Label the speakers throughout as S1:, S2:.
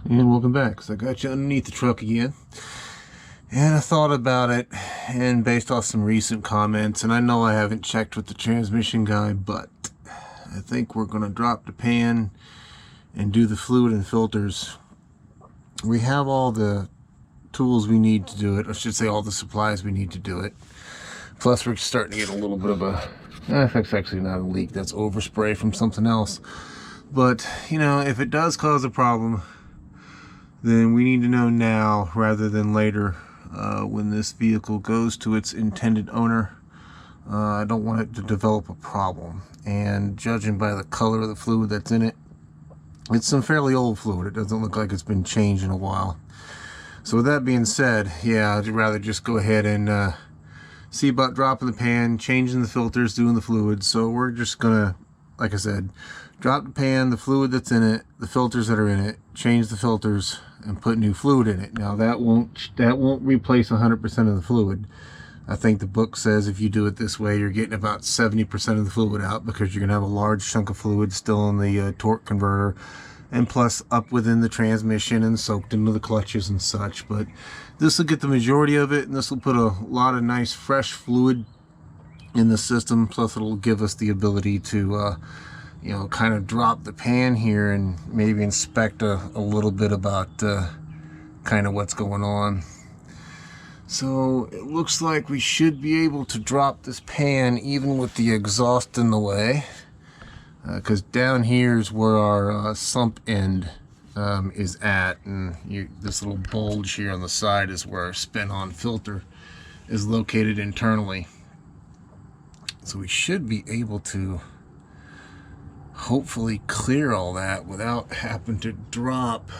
S1: And welcome back. So I got you underneath the truck again, and I thought about it, and based off some recent comments, and I know I haven't checked with the transmission guy, but I think we're going to drop the pan and do the fluid and filters. We have all the tools we need to do it. I should say all the supplies we need to do it. Plus we're starting to get a little bit of a, that's actually not a leak, that's overspray from something else. But, you know, if it does cause a problem, then we need to know now rather than later when this vehicle goes to its intended owner. I don't want it to develop a problem. And judging by the color of the fluid that's in it, it's some fairly old fluid. It doesn't look like it's been changed in a while. So with that being said, yeah, I'd rather just go ahead and see about dropping the pan, changing the filters, doing the fluids. So we're just gonna, like I said, drop the pan, the fluid that's in it, the filters that are in it, change the filters, and put new fluid in it. Now that won't replace 100% of the fluid. I think the book says if you do it this way, you're getting about 70% of the fluid out, because you're gonna have a large chunk of fluid still in the torque converter, and plus up within the transmission and soaked into the clutches and such. But this will get the majority of it, and this will put a lot of nice fresh fluid in the system. Plus it'll give us the ability to you know, kind of drop the pan here and maybe inspect a little bit about kind of what's going on. So it looks like we should be able to drop this pan even with the exhaust in the way, because down here is where our sump end is at, and this little bulge here on the side is where our spin-on filter is located internally. So we should be able to hopefully clear all that without having to drop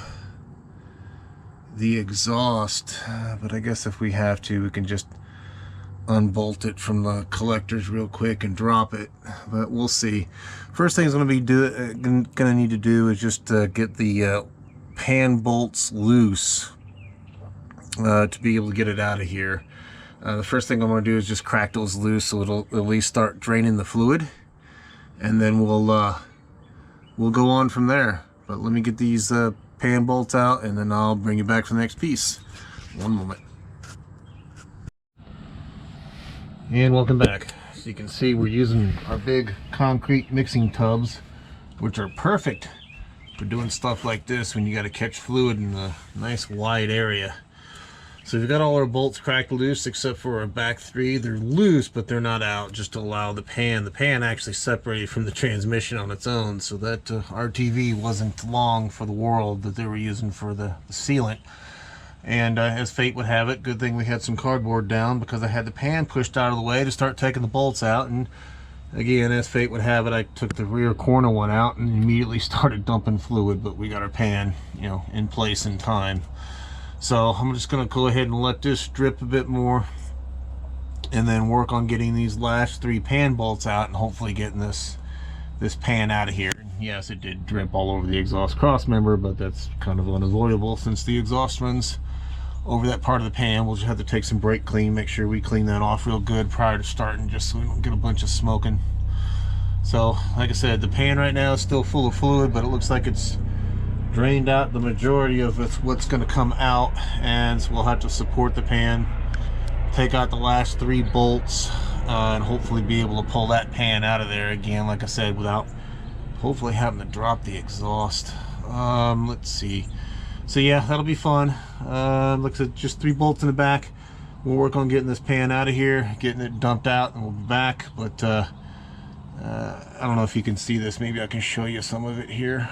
S1: the exhaust. But I guess if we have to, we can just unbolt it from the collectors real quick and drop it, but we'll see. First thing is going to need to do is just get the pan bolts loose to be able to get it out of here. The first thing I'm going to do is just crack those loose so it'll at least start draining the fluid, and then we'll go on from there. But let me get these pan bolts out, and then I'll bring you back for the next piece. One moment. And welcome back. So you can see we're using our big concrete mixing tubs, which are perfect for doing stuff like this when you got to catch fluid in a nice wide area. So we've got all our bolts cracked loose except for our back three. They're loose, but they're not out, just to allow the pan. The pan actually separated from the transmission on its own, so that RTV wasn't long for the world that they were using for the sealant. And as fate would have it, good thing we had some cardboard down, because I had the pan pushed out of the way to start taking the bolts out. And again, as fate would have it, I took the rear corner one out and immediately started dumping fluid, but we got our pan, you know, in place in time. So I'm just going to go ahead and let this drip a bit more, and then work on getting these last three pan bolts out, and hopefully getting this pan out of here. Yes, it did drip all over the exhaust cross member, but that's kind of unavoidable since the exhaust runs over that part of the pan. We'll just have to take some brake clean, make sure we clean that off real good prior to starting, just so we don't get a bunch of smoking. So like I said, the pan right now is still full of fluid, but it looks like it's drained out the majority of what's going to come out, and so we'll have to support the pan, take out the last three bolts, and hopefully be able to pull that pan out of there again, like I said, without hopefully having to drop the exhaust. Let's see. So yeah, that'll be fun. Looks like just three bolts in the back. We'll work on getting this pan out of here, getting it dumped out, and we'll be back. But I don't know if you can see this. Maybe I can show you some of it here.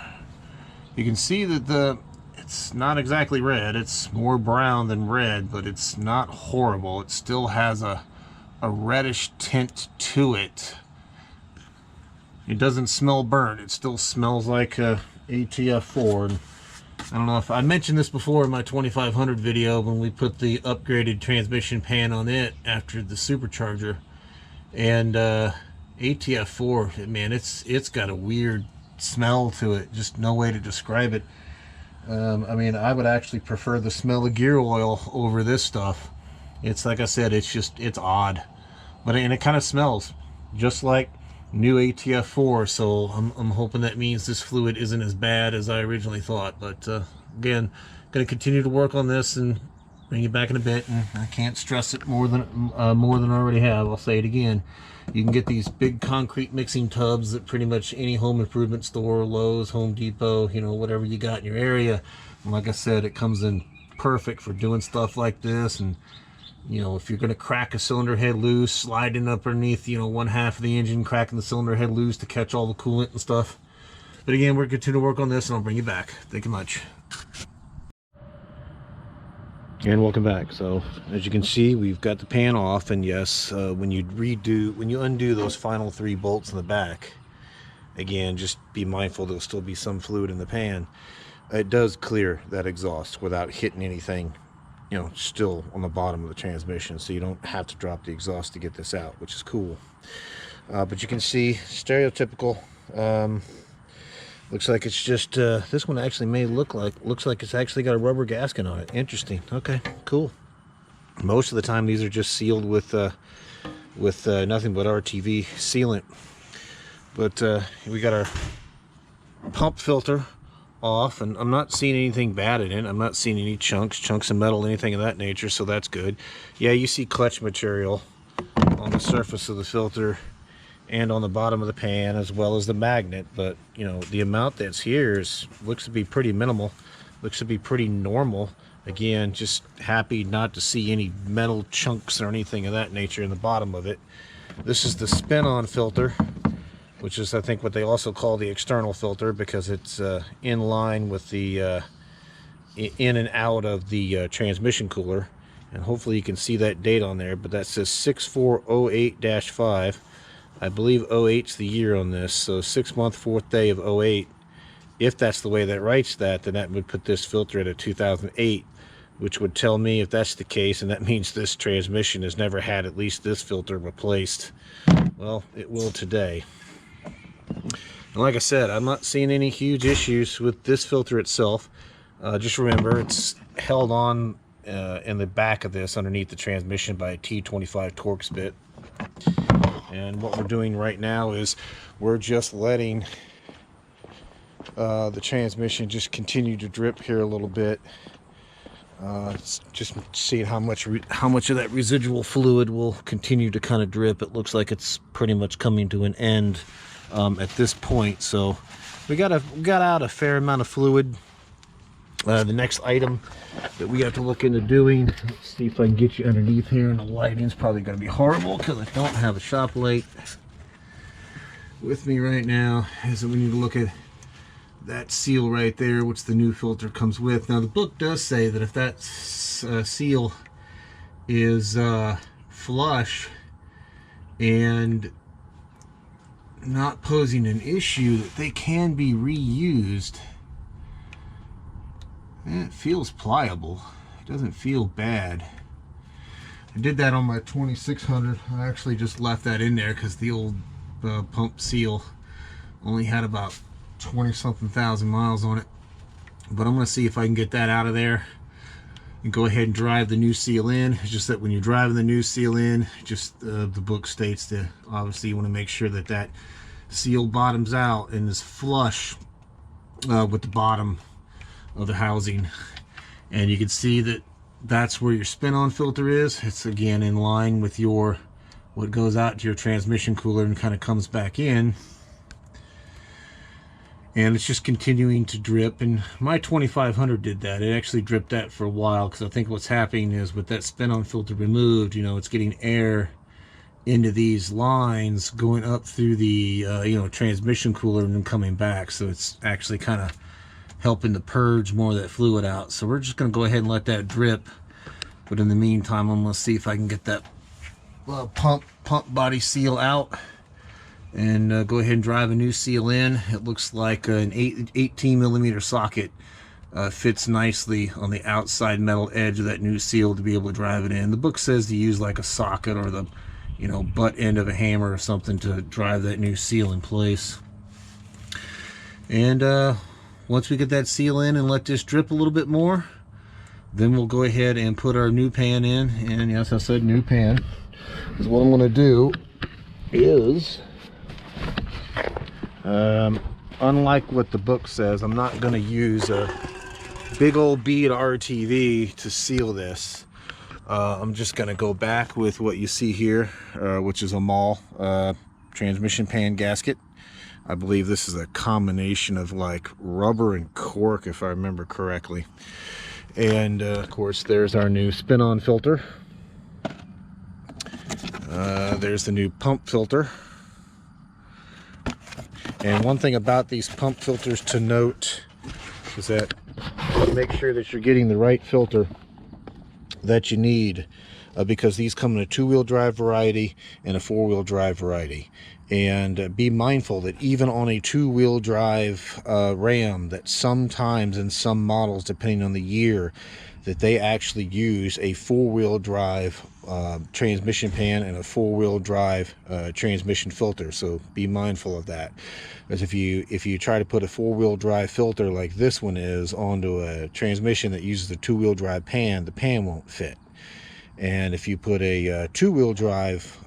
S1: You can see that it's not exactly red. It's more brown than red, but it's not horrible. It still has a reddish tint to it. It doesn't smell burnt. It still smells like ATF4. And I don't know if I mentioned this before in my 2500 video when we put the upgraded transmission pan on it after the supercharger. And ATF4, man, it's got a weird smell to it. Just no way to describe it. I mean, I would actually prefer the smell of gear oil over this stuff. It's like I said, it's odd, but and it kind of smells just like new ATF4. So I'm hoping that means this fluid isn't as bad as I originally thought, but again, going to continue to work on this and bring you back in a bit. And I can't stress it more than I already have. I'll say it again. You can get these big concrete mixing tubs at pretty much any home improvement store, Lowe's, Home Depot, you know, whatever you got in your area. And like I said, it comes in perfect for doing stuff like this. And you know, if you're going to crack a cylinder head loose, sliding underneath, you know, one half of the engine, cracking the cylinder head loose to catch all the coolant and stuff. But again, we're going to continue to work on this, and I'll bring you back. Thank you much. And welcome back. So as you can see, we've got the pan off, and yes, when you undo those final 3 bolts in the back, again, just be mindful there'll still be some fluid in the pan. It does clear that exhaust without hitting anything, you know, still on the bottom of the transmission, so you don't have to drop the exhaust to get this out, which is cool. But you can see stereotypical. Looks like it's just this one actually looks like it's actually got a rubber gasket on it. Interesting. Okay, cool. Most of the time these are just sealed with nothing but RTV sealant. But we got our pump filter off, and I'm not seeing anything bad in it. I'm not seeing any chunks of metal, anything of that nature, so that's good. Yeah, you see clutch material on the surface of the filter and on the bottom of the pan, as well as the magnet, but you know, the amount that's here looks to be pretty minimal, looks to be pretty normal. Again, just happy not to see any metal chunks or anything of that nature in the bottom of it. This is the spin-on filter, which is, I think, what they also call the external filter, because it's in line with the in and out of the transmission cooler. And hopefully you can see that date on there, but that says 6408-5. I believe 08's the year on this, so 6 month 4th day of 08. If that's the way that writes that, then that would put this filter at a 2008, which would tell me, if that's the case, and that means this transmission has never had at least this filter replaced. Well, it will today. And like I said, I'm not seeing any huge issues with this filter itself. Just remember, it's held on in the back of this underneath the transmission by a T25 Torx bit. And what we're doing right now is we're just letting the transmission just continue to drip here a little bit. Just seeing how much of that residual fluid will continue to kind of drip. It looks like it's pretty much coming to an end at this point. So we got out a fair amount of fluid. The next item that we have to look into doing, let's see if I can get you underneath here, and the lighting's probably going to be horrible because I don't have a shop light with me right now, is that we need to look at that seal right there, which the new filter comes with. Now the book does say that if that seal is flush and not posing an issue, that they can be reused. It feels pliable. It doesn't feel bad. I did that on my 2600. I actually just left that in there because the old pump seal only had about 20-something thousand miles on it. But I'm going to see if I can get that out of there and go ahead and drive the new seal in. It's just that when you're driving the new seal in, just the book states that obviously you want to make sure that that seal bottoms out and is flush with the bottom of the housing. And you can see that that's where your spin-on filter is. It's again in line with your what goes out to your transmission cooler and kind of comes back in, and it's just continuing to drip. And my 2500 did that. It actually dripped that for a while, because I think what's happening is with that spin-on filter removed, you know, it's getting air into these lines going up through the transmission cooler and then coming back, so it's actually kind of helping to purge more of that fluid out. So we're just going to go ahead and let that drip, but in the meantime I'm going to see if I can get that pump body seal out and go ahead and drive a new seal in. It looks like an 18 millimeter socket fits nicely on the outside metal edge of that new seal to be able to drive it in. The book says to use like a socket or the butt end of a hammer or something to drive that new seal in place. And once we get that seal in and let this drip a little bit more, then we'll go ahead and put our new pan in. And yes, I said new pan, because what I'm going to do is, unlike what the book says, I'm not going to use a big old bead RTV to seal this. I'm just gonna go back with what you see here, which is a mall transmission pan gasket. I believe this is a combination of like rubber and cork, if I remember correctly. And of course, there's our new spin-on filter. There's the new pump filter. And one thing about these pump filters to note is that make sure that you're getting the right filter that you need, because these come in a two-wheel drive variety and a four-wheel drive variety. And be mindful that even on a two-wheel drive Ram, that sometimes in some models, depending on the year, that they actually use a four-wheel drive transmission pan and a four-wheel drive transmission filter. So be mindful of that, because if you try to put a four-wheel drive filter like this one is onto a transmission that uses a two-wheel drive pan, the pan won't fit. And if you put a two-wheel drive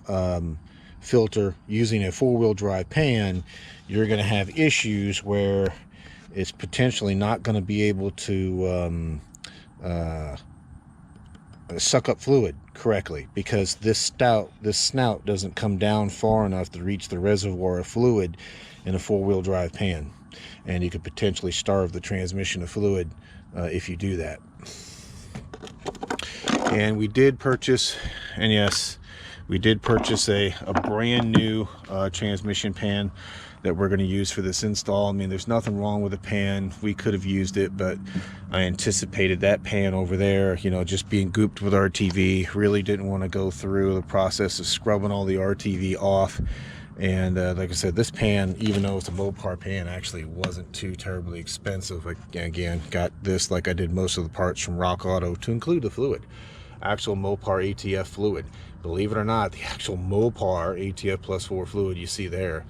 S1: filter using a four-wheel drive pan, you're going to have issues where it's potentially not going to be able to suck up fluid correctly, because this snout doesn't come down far enough to reach the reservoir of fluid in a four-wheel drive pan, and you could potentially starve the transmission of fluid if you do that. And we did purchase, and yes, we did purchase a brand new transmission pan that we're going to use for this install. I mean, there's nothing wrong with the pan. We could have used it, but I anticipated that pan over there, you know, just being gooped with RTV. Really didn't want to go through the process of scrubbing all the RTV off. And like I said, this pan, even though it's a Mopar pan, actually wasn't too terribly expensive. Again, got this like I did most of the parts from Rock Auto, to include the fluid. Actual Mopar ATF fluid. Believe it or not, the actual Mopar ATF plus 4 fluid you see there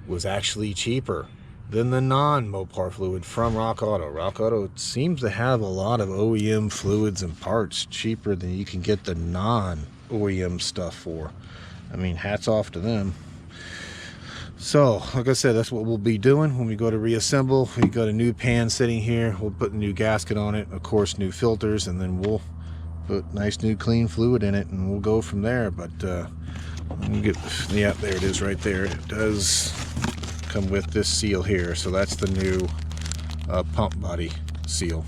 S1: was actually cheaper than the non-Mopar fluid from Rock Auto. Rock Auto seems to have a lot of OEM fluids and parts cheaper than you can get the non-OEM stuff for. I mean, hats off to them. So, like I said, that's what we'll be doing when we go to reassemble. We got a new pan sitting here. We'll put a new gasket on it, of course, new filters, and then we'll put nice new clean fluid in it, and we'll go from there. But let me get, yeah, there it is right there. It does come with this seal here, so that's the new pump body seal.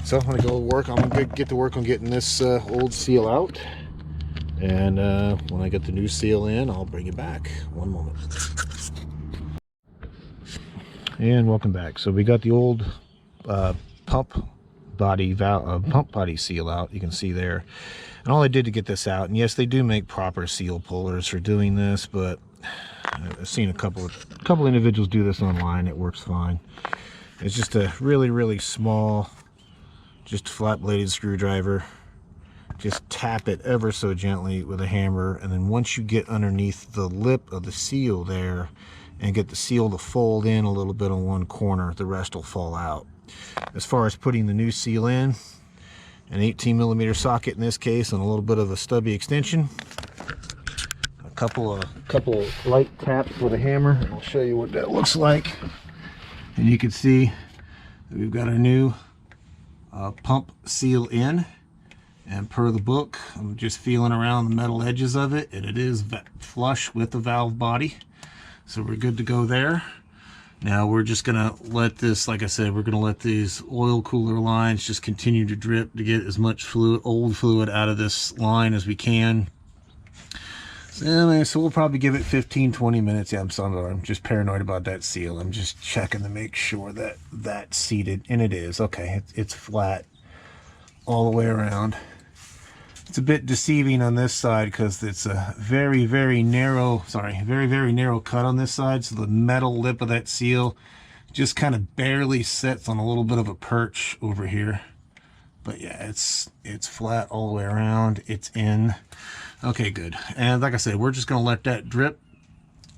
S1: So I'm gonna go work. I'm gonna get to work on getting this old seal out, and when I get the new seal in, I'll bring it back. One moment. And welcome back. So we got the old pump body seal out. You can see there, and all I did to get this out, and yes, they do make proper seal pullers for doing this, but I've seen a couple individuals do this online. It works fine. It's just a really small, just flat bladed screwdriver. Just tap it ever so gently with a hammer, and then once you get underneath the lip of the seal there and get the seal to fold in a little bit on one corner, the rest will fall out. As far as putting the new seal in, an 18mm socket in this case, and a little bit of a stubby extension, a couple of light taps with a hammer, and I'll show you what that looks like. And you can see that we've got our new pump seal in, and per the book, I'm just feeling around the metal edges of it, and it is flush with the valve body, so we're good to go there. Now we're just gonna let this, like I said, we're gonna let these oil cooler lines just continue to drip to get as much fluid, old fluid out of this line as we can. So we'll probably give it 15-20 minutes. Yeah, I'm just paranoid about that seal. I'm just checking to make sure that that's seated, and it is. Okay, it's flat all the way around. It's a bit deceiving on this side because it's a very narrow cut on this side, so the metal lip of that seal just kind of barely sits on a little bit of a perch over here. But yeah, it's flat all the way around. It's in. Okay, good. And like I said, we're just going to let that drip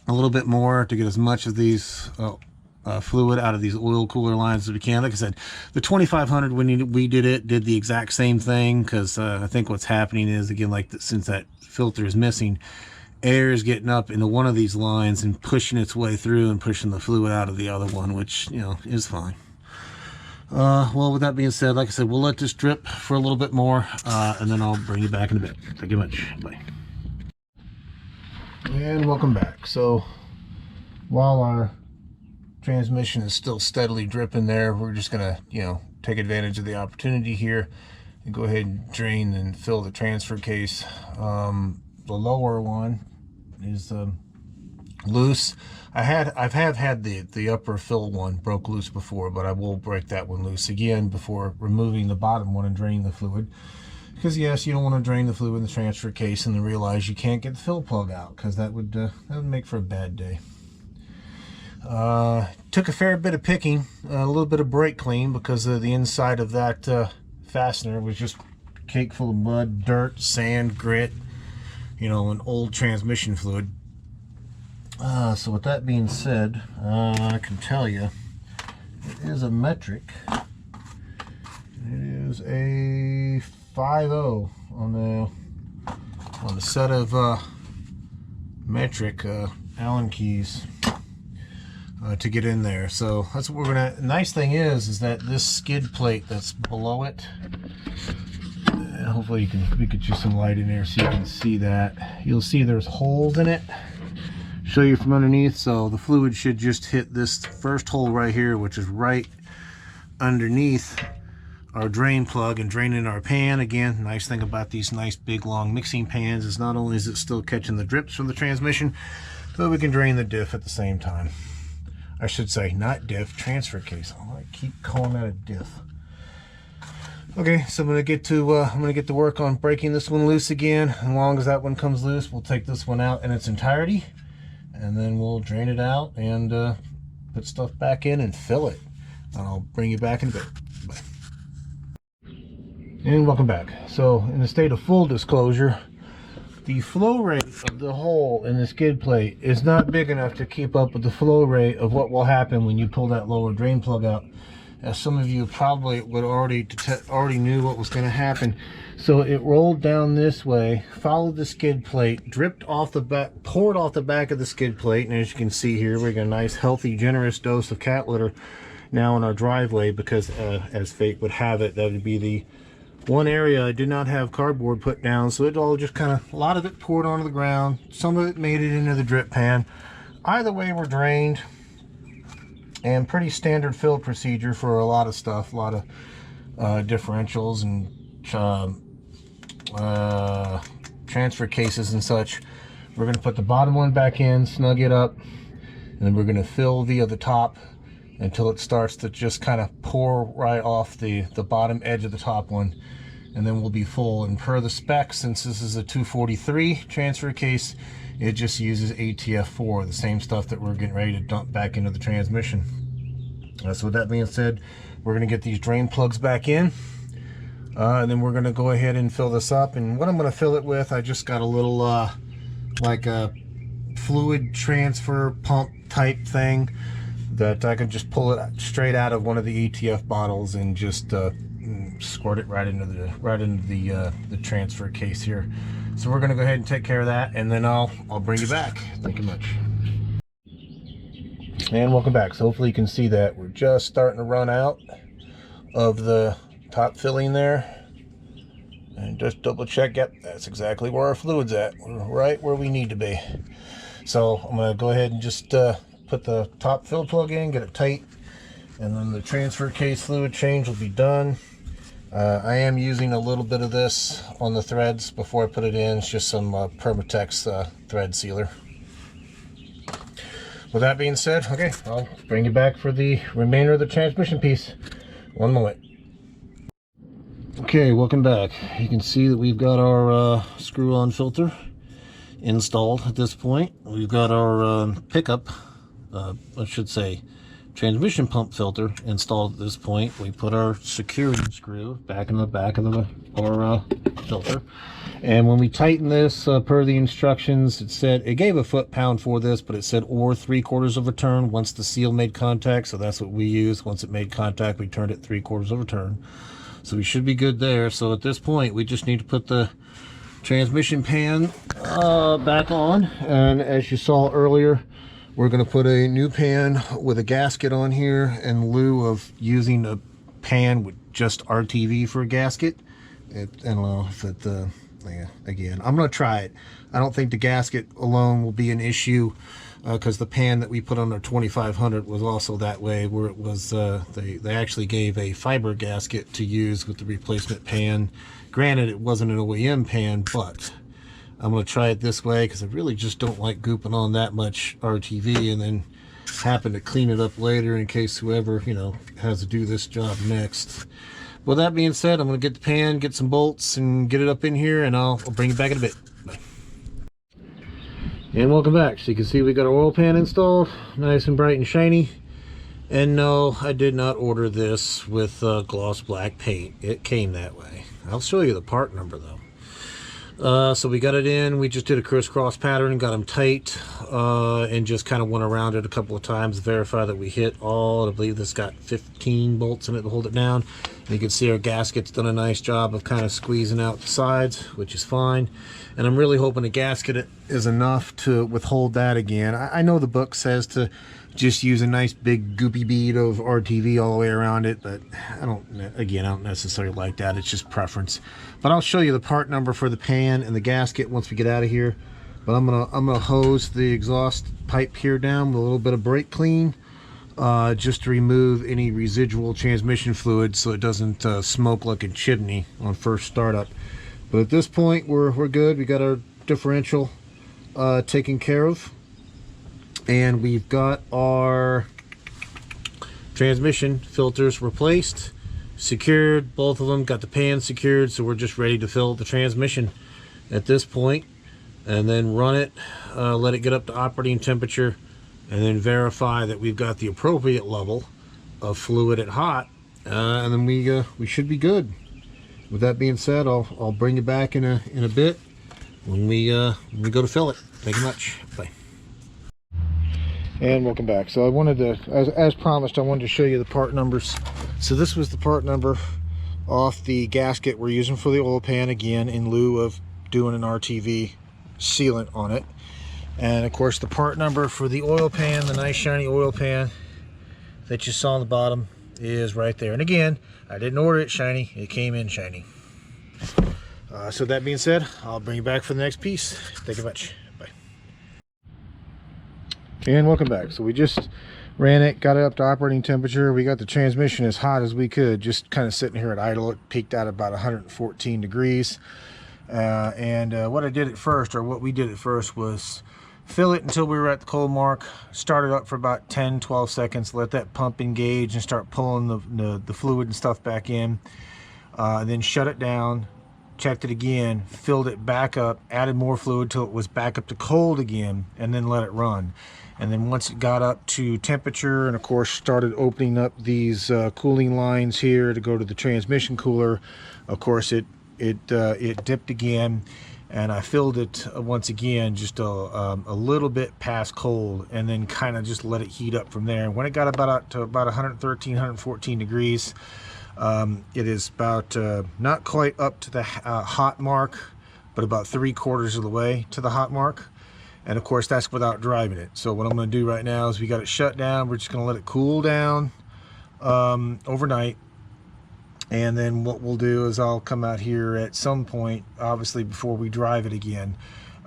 S1: a little bit more to get as much of these fluid out of these oil cooler lines as we can. Like I said, the 2500 when we did the exact same thing, because I think what's happening is, again, like since that filter is missing, air is getting up into one of these lines and pushing its way through and pushing the fluid out of the other one, which, you know, is fine. Well, with that being said, like I said, we'll let this drip for a little bit more, and then I'll bring you back in a bit. Thank you much. Bye. And welcome back. So while our transmission is still steadily dripping there, we're just gonna, take advantage of the opportunity here and go ahead and drain and fill the transfer case. The lower one is loose. I've had the upper fill one broke loose before, but I will break that one loose again before removing the bottom one and draining the fluid. Because yes, you don't want to drain the fluid in the transfer case and then realize you can't get the fill plug out, because that would make for a bad day. Took a fair bit of picking, a little bit of brake clean, because the inside of that fastener was just cake full of mud, dirt, sand, grit, an old transmission fluid. So with that being said, I can tell you it is a metric. It is a 5.0 on the set of metric Allen keys to get in there. So that's what we're gonna. Nice thing is that this skid plate that's below it. Hopefully we could use some light in there so you can see that. You'll see there's holes in it. Show you from underneath. So the fluid should just hit this first hole right here, which is right underneath our drain plug and drain in our pan. Again, nice thing about these nice big long mixing pans is not only is it still catching the drips from the transmission, but we can drain the diff at the same time. I should say not diff, transfer case. I keep calling that a diff. Okay, so I'm gonna get to work on breaking this one loose again. As long as that one comes loose, we'll take this one out in its entirety, and then we'll drain it out and put stuff back in and fill it. And I'll bring you back in a bit. Bye. And welcome back. So in the state of full disclosure, the flow rate of the hole in the skid plate is not big enough to keep up with the flow rate of what will happen when you pull that lower drain plug out. As some of you probably would already knew what was going to happen. So it rolled down this way, followed the skid plate, dripped off the back, poured off the back of the skid plate, and as you can see here, we got a nice, healthy, generous dose of cat litter now in our driveway, because as fate would have it, that would be the one area I did not have cardboard put down, so it all just kind of, a lot of it poured onto the ground, some of it made it into the drip pan. Either way, we're drained. And pretty standard fill procedure for a lot of stuff, a lot of differentials and transfer cases and such. We're going to put the bottom one back in, snug it up, and then we're going to fill via the top until it starts to just kind of pour right off the bottom edge of the top one, and then we'll be full. And per the specs, since this is a 243 transfer case, it just uses ATF4, the same stuff that we're getting ready to dump back into the transmission. So with that being said, we're going to get these drain plugs back in, and then we're going to go ahead and fill this up. And what I'm going to fill it with, I just got a little like a fluid transfer pump type thing that I can just pull it straight out of one of the ATF bottles and just squirt it right into the transfer case here. So we're going to go ahead and take care of that, and then I'll bring you back. Thank you much. And welcome back. So hopefully you can see that we're just starting to run out of the top filling there. And just double check, yep, that's exactly where our fluid's at. We're right where we need to be. So I'm going to go ahead and just put the top fill plug in, get it tight, and then the transfer case fluid change will be done. I am using a little bit of this on the threads before I put it in. It's just some Permatex thread sealer. With that being said, okay, I'll bring you back for the remainder of the transmission piece. One moment. Okay, welcome back. You can see that we've got our screw-on filter installed at this point. We've got our pickup, I should say, transmission pump filter installed at this point. We put our security screw back in the back of our filter, and when we tighten this per the instructions, it gave a foot-pound for this, but it said or 3/4 of a turn once the seal made contact, so that's what we used. Once it made contact, we turned it 3/4 of a turn, so we should be good there. So at this point, we just need to put the transmission pan back on, and as you saw earlier, we're going to put a new pan with a gasket on here in lieu of using pan with just RTV for a gasket. I don't know if it, yeah, again, I'm going to try it. I don't think the gasket alone will be an issue, because the pan that we put on our 2500 was also that way, where it was, they actually gave a fiber gasket to use with the replacement pan. Granted, it wasn't an OEM pan, but I'm going to try it this way because I really just don't like gooping on that much RTV and then happen to clean it up later in case whoever, you know, has to do this job next. With that being said, I'm going to get the pan, get some bolts, and get it up in here, and I'll bring it back in a bit. Bye. And welcome back. So you can see we got our oil pan installed, nice and bright and shiny. And no, I did not order this with gloss black paint. It came that way. I'll show you the part number though. So we got it in, we just did a crisscross pattern, got them tight, and just kind of went around it a couple of times to verify that we hit all. I believe this got 15 bolts in it to hold it down. And you can see our gasket's done a nice job of kind of squeezing out the sides, which is fine. And I'm really hoping the gasket is enough to withhold that again. I know the book says to just use a nice big goopy bead of RTV all the way around it, but I don't necessarily like that. It's just preference. But I'll show you the part number for the pan and the gasket once we get out of here. But I'm gonna hose the exhaust pipe here down with a little bit of brake clean, just to remove any residual transmission fluid so it doesn't smoke like a chimney on first startup. But at this point we're good. We got our differential taken care of, and we've got our transmission filters replaced, secured, both of them. Got the pan secured, so we're just ready to fill the transmission at this point, and then run it, let it get up to operating temperature, and then verify that we've got the appropriate level of fluid at hot, and then we should be good. With that being said, I'll bring you back in a bit when we go to fill it. Thank you much. Bye. And welcome back. So I wanted to, as promised, I wanted to show you the part numbers. So this was the part number off the gasket we're using for the oil pan, again in lieu of doing an RTV sealant on it. And of course the part number for the oil pan, the nice shiny oil pan that you saw on the bottom, is right there. And again, I didn't order it shiny, it came in shiny. So that being said, I'll bring you back for the next piece. Thank you much. Bye. And welcome back. So we just ran it, got it up to operating temperature. We got the transmission as hot as we could, just kind of sitting here at idle. It peaked out at about 114 degrees. What I did at first, or what we did at first, was fill it until we were at the cold mark, start it up for about 10-12 seconds, let that pump engage and start pulling the fluid and stuff back in, then shut it down, checked it again, filled it back up, added more fluid till it was back up to cold again, and then let it run. And then once it got up to temperature, and of course started opening up these cooling lines here to go to the transmission cooler, of course it dipped again, and I filled it once again, just a little bit past cold, and then kind of just let it heat up from there. And when it got to about 113, 114 degrees, it is about not quite up to the hot mark, but about 3/4 of the way to the hot mark. And of course that's without driving it. So what I'm going to do right now is we got it shut down. We're just going to let it cool down overnight. And then what we'll do is I'll come out here at some point, obviously before we drive it again.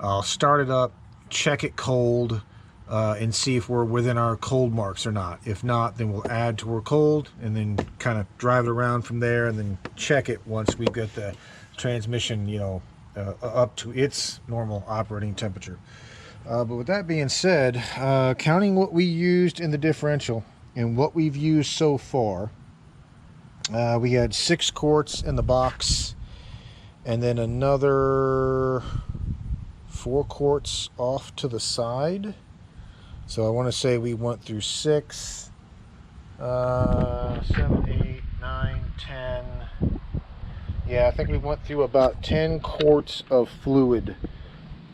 S1: I'll start it up, check it cold, and see if we're within our cold marks or not. If not, then we'll add to our cold, and then kind of drive it around from there, and then check it once we get the transmission, you know, up to its normal operating temperature. But with that being said, counting what we used in the differential and what we've used so far, we had 6 quarts in the box, and then another 4 quarts off to the side. So I want to say we went through 6, 7, 8, 9, 10. Yeah, I think we went through about 10 quarts of fluid,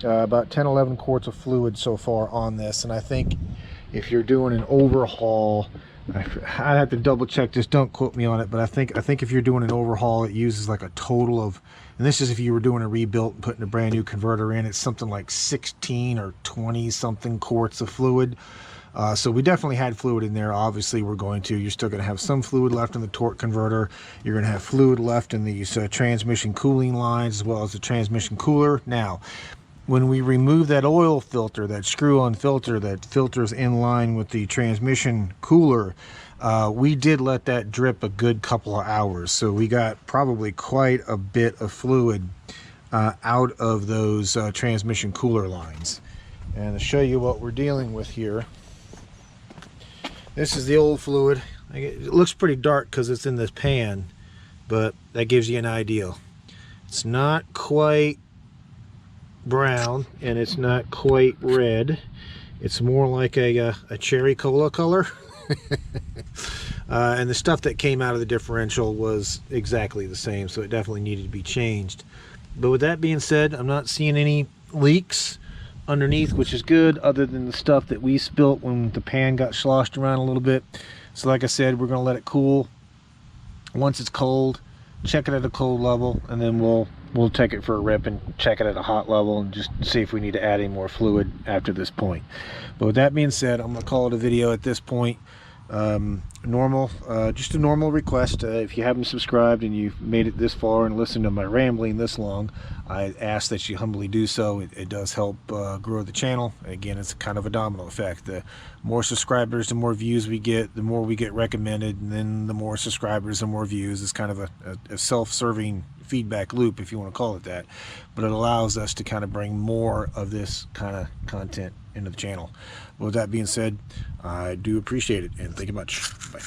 S1: about 10, 11 quarts of fluid so far on this. And I think if you're doing an overhaul, I'd have to double check this, don't quote me on it, but I think if you're doing an overhaul, it uses like a total of, and this is if you were doing a rebuilt and putting a brand new converter in, it's something like 16 or 20 something quarts of fluid.
S2: So we definitely had fluid in there. Obviously, you're still going to have some fluid left in the torque converter. You're going to have fluid left in these transmission cooling lines, as well as the transmission cooler. Now, when we remove that oil filter, that screw-on filter that filters in line with the transmission cooler, we did let that drip a good couple of hours. So we got probably quite a bit of fluid out of those transmission cooler lines. And to show you what we're dealing with here, this is the old fluid. It looks pretty dark because it's in this pan, but that gives you an idea. It's not quite brown and it's not quite red. It's more like a cherry cola color. And the stuff that came out of the differential was exactly the same, so it definitely needed to be changed. But with that being said, I'm not seeing any leaks underneath, which is good, other than the stuff that we spilt when the pan got sloshed around a little bit. So like I said, we're going to let it cool. Once it's cold, check it at a cold level, and then we'll take it for a rip and check it at a hot level and just see if we need to add any more fluid after this point. But with that being said, I'm going to call it a video at this point. Just a normal request. If you haven't subscribed and you've made it this far and listened to my rambling this long, I ask that you humbly do so. It does help grow the channel. Again, it's kind of a domino effect. The more subscribers, the more views we get, the more we get recommended, and then the more subscribers, the more views. It's kind of a self-serving feedback loop, if you want to call it that. But it allows us to kind of bring more of this kind of content into the channel. With that being said, I do appreciate it, and thank you much. Bye.